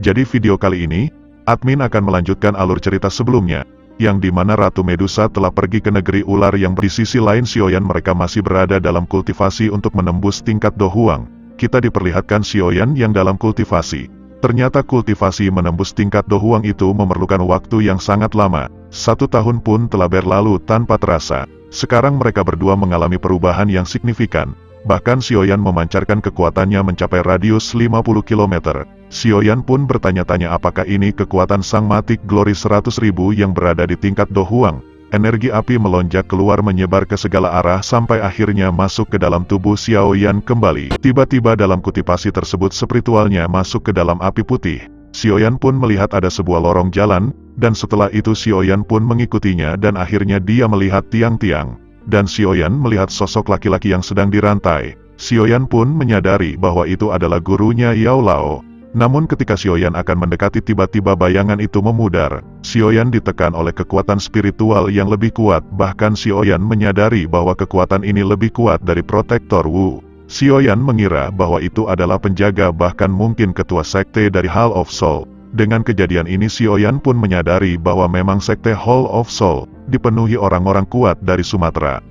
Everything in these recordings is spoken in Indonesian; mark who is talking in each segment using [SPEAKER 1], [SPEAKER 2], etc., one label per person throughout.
[SPEAKER 1] Jadi video kali ini, admin akan melanjutkan alur cerita sebelumnya, yang dimana Ratu Medusa telah pergi ke negeri ular yang di sisi lain Sioyan mereka masih berada dalam kultivasi untuk menembus tingkat Dohuang. Kita diperlihatkan Sioyan yang dalam kultivasi. Ternyata kultivasi menembus tingkat Dohuang itu memerlukan waktu yang sangat lama. 1 tahun pun telah berlalu tanpa terasa. Sekarang mereka berdua mengalami perubahan yang signifikan. Bahkan Sioyan memancarkan kekuatannya mencapai radius 50 km. Sioyan pun bertanya-tanya apakah ini kekuatan Sang Matic Glory 100.000 yang berada di tingkat Dohuang. Energi api melonjak keluar menyebar ke segala arah sampai akhirnya masuk ke dalam tubuh Sioyan kembali. Tiba-tiba dalam kultivasi tersebut spiritualnya masuk ke dalam api putih. Sioyan pun melihat ada sebuah lorong jalan, dan setelah itu Sioyan pun mengikutinya dan akhirnya dia melihat tiang-tiang. Dan Sioyan melihat sosok laki-laki yang sedang dirantai. Sioyan pun menyadari bahwa itu adalah gurunya Yao Lao. Namun ketika Sioyan akan mendekati tiba-tiba bayangan itu memudar. Sioyan ditekan oleh kekuatan spiritual yang lebih kuat, bahkan Sioyan menyadari bahwa kekuatan ini lebih kuat dari Protektor Wu. Sioyan mengira bahwa itu adalah penjaga bahkan mungkin ketua sekte dari Hall of Soul. Dengan kejadian ini Sioyan pun menyadari bahwa memang sekte Hall of Soul dipenuhi orang-orang kuat dari Sumatera.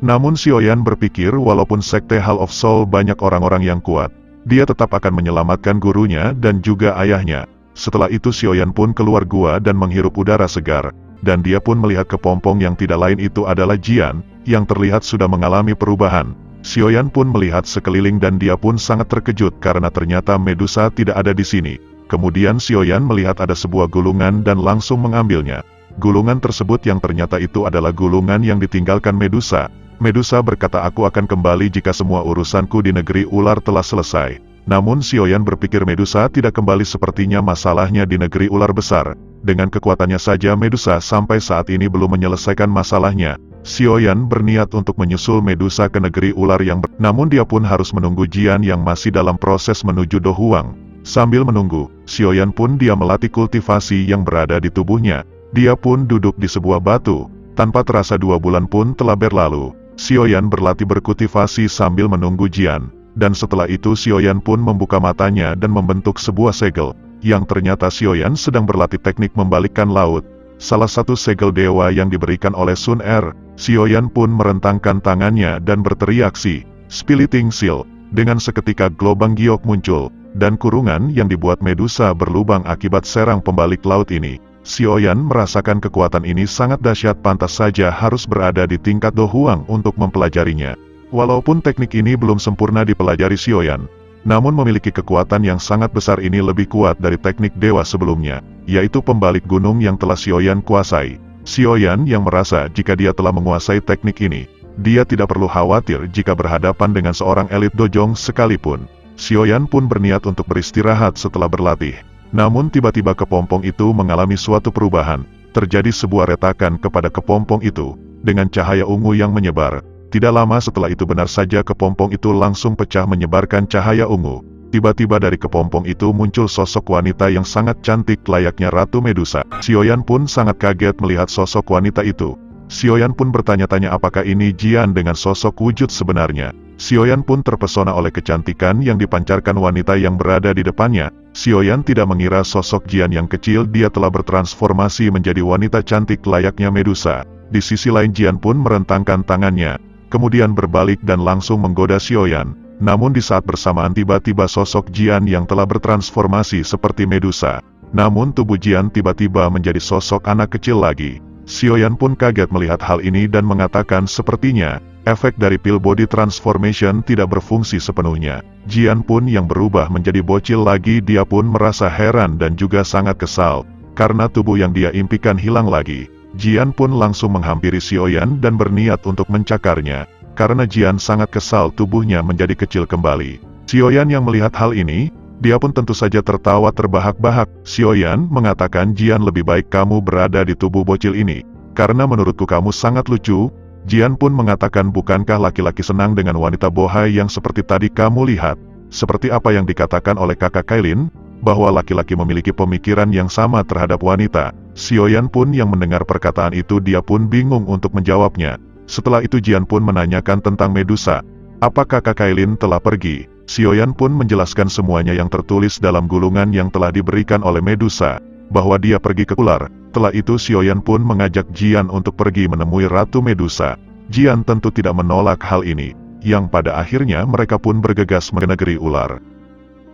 [SPEAKER 1] Namun Sioyan berpikir walaupun sekte Hall of Soul banyak orang-orang yang kuat, dia tetap akan menyelamatkan gurunya dan juga ayahnya. Setelah itu Sioyan pun keluar gua dan menghirup udara segar, dan dia pun melihat kepompong yang tidak lain itu adalah Jian, yang terlihat sudah mengalami perubahan. Sioyan pun melihat sekeliling dan dia pun sangat terkejut karena ternyata Medusa tidak ada di sini. Kemudian Sioyan melihat ada sebuah gulungan dan langsung mengambilnya. Gulungan tersebut yang ternyata itu adalah gulungan yang ditinggalkan Medusa. Medusa berkata aku akan kembali jika semua urusanku di negeri ular telah selesai. Namun Sioyan berpikir Medusa tidak kembali sepertinya masalahnya di negeri ular besar. Dengan kekuatannya saja Medusa sampai saat ini belum menyelesaikan masalahnya. Sioyan berniat untuk menyusul Medusa ke negeri ular namun dia pun harus menunggu Jian yang masih dalam proses menuju Dohuang. Sambil menunggu, Sioyan pun dia melatih kultivasi yang berada di tubuhnya. Dia pun duduk di sebuah batu. Tanpa terasa 2 bulan pun telah berlalu. Sioyan berlatih berkultivasi sambil menunggu Jian. Dan setelah itu Sioyan pun membuka matanya dan membentuk sebuah segel. Yang ternyata Sioyan sedang berlatih teknik membalikkan laut. Salah satu segel dewa yang diberikan oleh Sun Er. Sioyan pun merentangkan tangannya dan berteriak Splitting Seal. Dengan seketika gelombang giok muncul. Dan kurungan yang dibuat Medusa berlubang akibat serang pembalik laut ini. Sioyan merasakan kekuatan ini sangat dahsyat, pantas saja harus berada di tingkat Dohuang untuk mempelajarinya. Walaupun teknik ini belum sempurna dipelajari Sioyan, namun memiliki kekuatan yang sangat besar ini lebih kuat dari teknik dewa sebelumnya, yaitu pembalik gunung yang telah Sioyan kuasai. Sioyan yang merasa jika dia telah menguasai teknik ini, dia tidak perlu khawatir jika berhadapan dengan seorang elit dojong sekalipun. Sioyan pun berniat untuk beristirahat setelah berlatih. Namun tiba-tiba kepompong itu mengalami suatu perubahan. Terjadi sebuah retakan kepada kepompong itu, dengan cahaya ungu yang menyebar. Tidak lama setelah itu benar saja kepompong itu langsung pecah menyebarkan cahaya ungu. Tiba-tiba dari kepompong itu muncul sosok wanita yang sangat cantik layaknya Ratu Medusa. Sioyan pun sangat kaget melihat sosok wanita itu. Sioyan pun bertanya-tanya apakah ini Jian dengan sosok wujud sebenarnya. Sioyan pun terpesona oleh kecantikan yang dipancarkan wanita yang berada di depannya. Sioyan tidak mengira sosok Jian yang kecil dia telah bertransformasi menjadi wanita cantik layaknya Medusa. Di sisi lain Jian pun merentangkan tangannya, kemudian berbalik dan langsung menggoda Sioyan. Namun di saat bersamaan tiba-tiba sosok Jian yang telah bertransformasi seperti Medusa. Namun tubuh Jian tiba-tiba menjadi sosok anak kecil lagi. Sioyan pun kaget melihat hal ini dan mengatakan sepertinya, efek dari pil body transformation tidak berfungsi sepenuhnya. Jian pun yang berubah menjadi bocil lagi, dia pun merasa heran dan juga sangat kesal, karena tubuh yang dia impikan hilang lagi. Jian pun langsung menghampiri Sioyan dan berniat untuk mencakarnya, karena Jian sangat kesal tubuhnya menjadi kecil kembali. Sioyan yang melihat hal ini, dia pun tentu saja tertawa terbahak-bahak. Sioyan mengatakan Jian lebih baik kamu berada di tubuh bocil ini, karena menurutku kamu sangat lucu. Jian pun mengatakan bukankah laki-laki senang dengan wanita bohai yang seperti tadi kamu lihat? Seperti apa yang dikatakan oleh kakak Kailin, bahwa laki-laki memiliki pemikiran yang sama terhadap wanita. Sioyan pun yang mendengar perkataan itu dia pun bingung untuk menjawabnya. Setelah itu Jian pun menanyakan tentang Medusa. Apa kakak Kailin telah pergi? Xiaoyan pun menjelaskan semuanya yang tertulis dalam gulungan yang telah diberikan oleh Medusa, bahwa dia pergi ke ular. Setelah itu Xiaoyan pun mengajak Jian untuk pergi menemui Ratu Medusa. Jian tentu tidak menolak hal ini, yang pada akhirnya mereka pun bergegas ke negeri ular.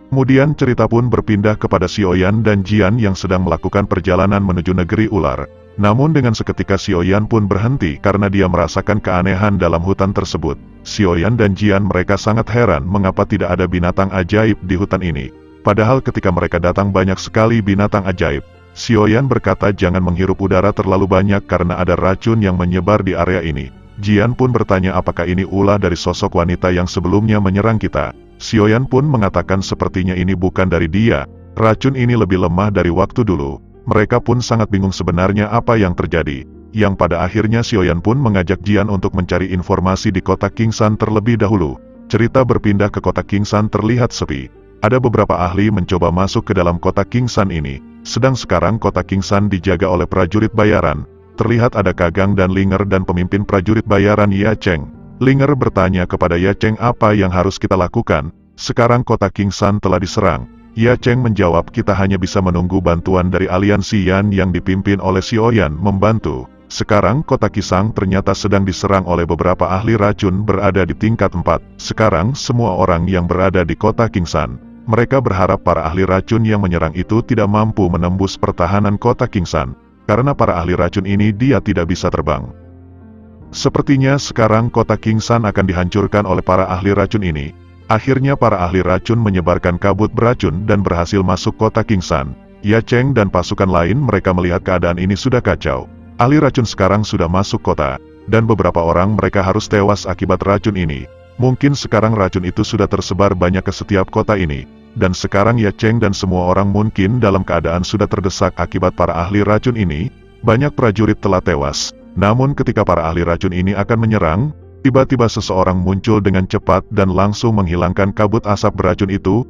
[SPEAKER 1] Kemudian cerita pun berpindah kepada Xiaoyan dan Jian yang sedang melakukan perjalanan menuju negeri ular. Namun dengan seketika Xiaoyan pun berhenti karena dia merasakan keanehan dalam hutan tersebut. Xiaoyan dan Jian mereka sangat heran mengapa tidak ada binatang ajaib di hutan ini. Padahal ketika mereka datang banyak sekali binatang ajaib. Xiaoyan berkata jangan menghirup udara terlalu banyak karena ada racun yang menyebar di area ini. Jian pun bertanya apakah ini ulah dari sosok wanita yang sebelumnya menyerang kita. Xiaoyan pun mengatakan sepertinya ini bukan dari dia. Racun ini lebih lemah dari waktu dulu. Mereka pun sangat bingung sebenarnya apa yang terjadi. Yang pada akhirnya Xiaoyan pun mengajak Jian untuk mencari informasi di kota Kingsan terlebih dahulu. Cerita berpindah ke kota Kingsan terlihat sepi. Ada beberapa ahli mencoba masuk ke dalam kota Kingsan ini. Sedang sekarang kota Kingsan dijaga oleh prajurit bayaran. Terlihat ada Kagang dan Linger dan pemimpin prajurit bayaran Ya Cheng. Linger bertanya kepada Ya Cheng apa yang harus kita lakukan. Sekarang kota Kingsan telah diserang. Ya Cheng menjawab kita hanya bisa menunggu bantuan dari aliansi Yan yang dipimpin oleh Xiaoyan membantu. Sekarang kota Kisang ternyata sedang diserang oleh beberapa ahli racun berada di tingkat 4. Sekarang semua orang yang berada di kota Kingsan. Mereka berharap para ahli racun yang menyerang itu tidak mampu menembus pertahanan kota Kingsan. Karena para ahli racun ini dia tidak bisa terbang. Sepertinya sekarang kota Kingsan akan dihancurkan oleh para ahli racun ini. Akhirnya para ahli racun menyebarkan kabut beracun dan berhasil masuk kota Kingsan. Ya Cheng dan pasukan lain mereka melihat keadaan ini sudah kacau. Ahli racun sekarang sudah masuk kota, dan beberapa orang mereka harus tewas akibat racun ini. Mungkin sekarang racun itu sudah tersebar banyak ke setiap kota ini. Dan sekarang Ya Cheng dan semua orang mungkin dalam keadaan sudah terdesak akibat para ahli racun ini. Banyak prajurit telah tewas. Namun ketika para ahli racun ini akan menyerang, tiba-tiba seseorang muncul dengan cepat dan langsung menghilangkan kabut asap beracun itu.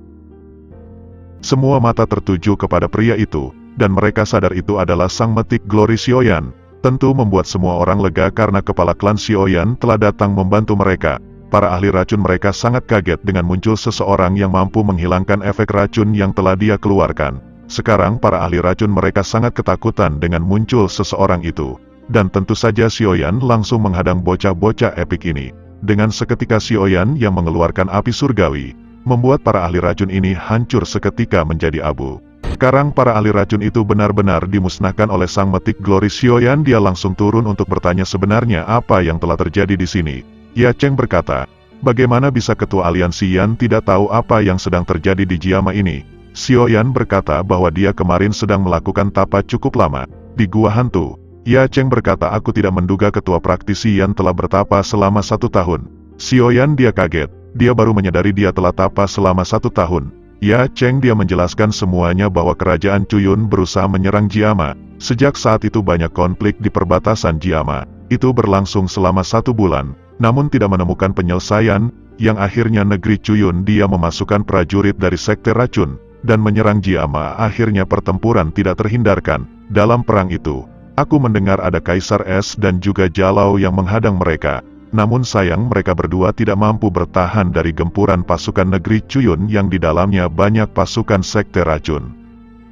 [SPEAKER 1] Semua mata tertuju kepada pria itu, dan mereka sadar itu adalah sang metik Glory Xiaoyan. Tentu membuat semua orang lega karena kepala klan Xiaoyan telah datang membantu mereka. Para ahli racun mereka sangat kaget dengan muncul seseorang yang mampu menghilangkan efek racun yang telah dia keluarkan. Sekarang para ahli racun mereka sangat ketakutan dengan muncul seseorang itu. Dan tentu saja Xiaoyan langsung menghadang bocah-bocah epik ini. Dengan seketika Xiaoyan yang mengeluarkan api surgawi, membuat para ahli racun ini hancur seketika menjadi abu. Sekarang para ahli racun itu benar-benar dimusnahkan oleh sang metik Glory Xiaoyan. Dia langsung turun untuk bertanya sebenarnya apa yang telah terjadi di sini. Ya Cheng berkata, bagaimana bisa ketua aliansi Yan tidak tahu apa yang sedang terjadi di Jiama ini? Xiaoyan berkata bahwa dia kemarin sedang melakukan tapa cukup lama, di gua hantu. Ya Cheng berkata aku tidak menduga ketua praktisi Yan telah bertapa selama 1 tahun. Xiaoyan dia kaget, dia baru menyadari dia telah tapa selama 1 tahun. Ya Cheng dia menjelaskan semuanya bahwa kerajaan Cuyun berusaha menyerang Jiama. Sejak saat itu banyak konflik di perbatasan Jiama. Itu berlangsung selama 1 bulan, namun tidak menemukan penyelesaian, yang akhirnya negeri Cuyun dia memasukkan prajurit dari sekte racun, dan menyerang Jiama. Akhirnya pertempuran tidak terhindarkan. Dalam perang itu, aku mendengar ada Kaisar Es dan juga Jalau yang menghadang mereka. Namun sayang mereka berdua tidak mampu bertahan dari gempuran pasukan negeri Cuyun yang di dalamnya banyak pasukan sekte racun.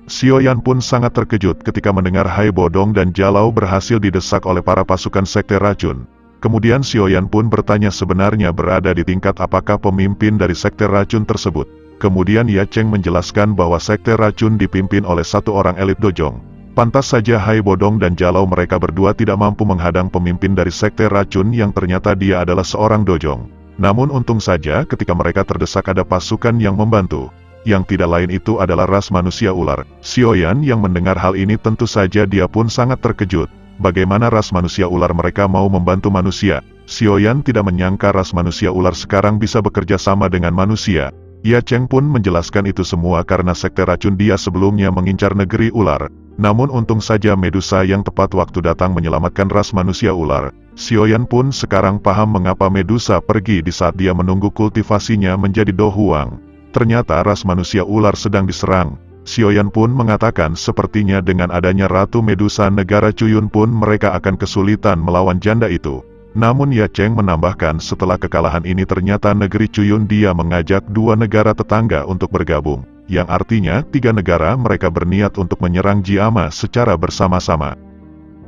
[SPEAKER 1] Xiaoyan pun sangat terkejut ketika mendengar Hai Bodong dan Jalau berhasil didesak oleh para pasukan sekte racun. Kemudian Xiaoyan pun bertanya sebenarnya berada di tingkat apakah pemimpin dari sekte racun tersebut. Kemudian Ya Cheng menjelaskan bahwa sekte racun dipimpin oleh 1 orang elit dojong. Pantas saja Hai Bodong dan Jalau mereka berdua tidak mampu menghadang pemimpin dari sekte racun yang ternyata dia adalah seorang dojong. Namun untung saja ketika mereka terdesak ada pasukan yang membantu. Yang tidak lain itu adalah ras manusia ular. Xiaoyan yang mendengar hal ini tentu saja dia pun sangat terkejut. Bagaimana ras manusia ular mereka mau membantu manusia? Xiaoyan tidak menyangka ras manusia ular sekarang bisa bekerja sama dengan manusia. Ya Cheng pun menjelaskan itu semua karena sekte racun dia sebelumnya mengincar negeri ular. Namun untung saja Medusa yang tepat waktu datang menyelamatkan ras manusia ular. Xiaoyan pun sekarang paham mengapa Medusa pergi di saat dia menunggu kultivasinya menjadi Do Huang. Ternyata ras manusia ular sedang diserang. Xiaoyan pun mengatakan sepertinya dengan adanya Ratu Medusa negara Cuyun pun mereka akan kesulitan melawan janda itu. Namun Ya Cheng menambahkan setelah kekalahan ini ternyata negeri Cuyun dia mengajak dua negara tetangga untuk bergabung, yang artinya tiga negara mereka berniat untuk menyerang Jiama secara bersama-sama.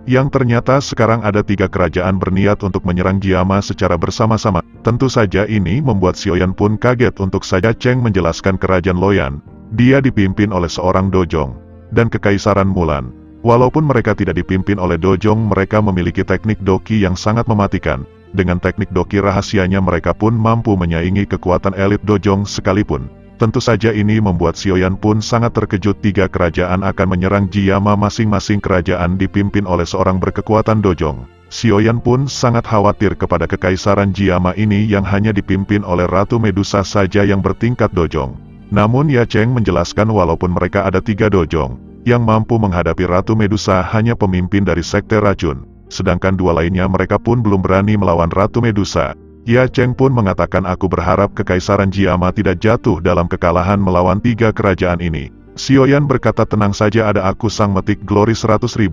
[SPEAKER 1] Yang ternyata sekarang ada tiga kerajaan berniat untuk menyerang Jiama secara bersama-sama. Tentu saja ini membuat Sioyan pun kaget. Untuk saja Cheng menjelaskan kerajaan Loyan, dia dipimpin oleh seorang Dojong, dan Kekaisaran Mulan. Walaupun mereka tidak dipimpin oleh Dojong, mereka memiliki teknik doki yang sangat mematikan. Dengan teknik doki rahasianya mereka pun mampu menyaingi kekuatan elit Dojong sekalipun. Tentu saja ini membuat Sioyan pun sangat terkejut. Tiga kerajaan akan menyerang Jiama, masing-masing kerajaan dipimpin oleh seorang berkekuatan Dojong. Sioyan pun sangat khawatir kepada Kekaisaran Jiama ini yang hanya dipimpin oleh Ratu Medusa saja yang bertingkat Dojong. Namun Ya Cheng menjelaskan walaupun mereka ada tiga Dojong yang mampu menghadapi Ratu Medusa hanya pemimpin dari Sekte Racun, sedangkan dua lainnya mereka pun belum berani melawan Ratu Medusa. Ya Cheng pun mengatakan aku berharap Kekaisaran Jiama tidak jatuh dalam kekalahan melawan tiga kerajaan ini. Sioyan berkata tenang saja, ada aku sang metik glory 100.000.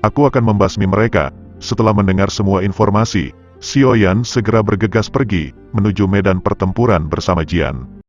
[SPEAKER 1] Aku akan membasmi mereka. Setelah mendengar semua informasi, Sioyan segera bergegas pergi menuju medan pertempuran bersama Jian.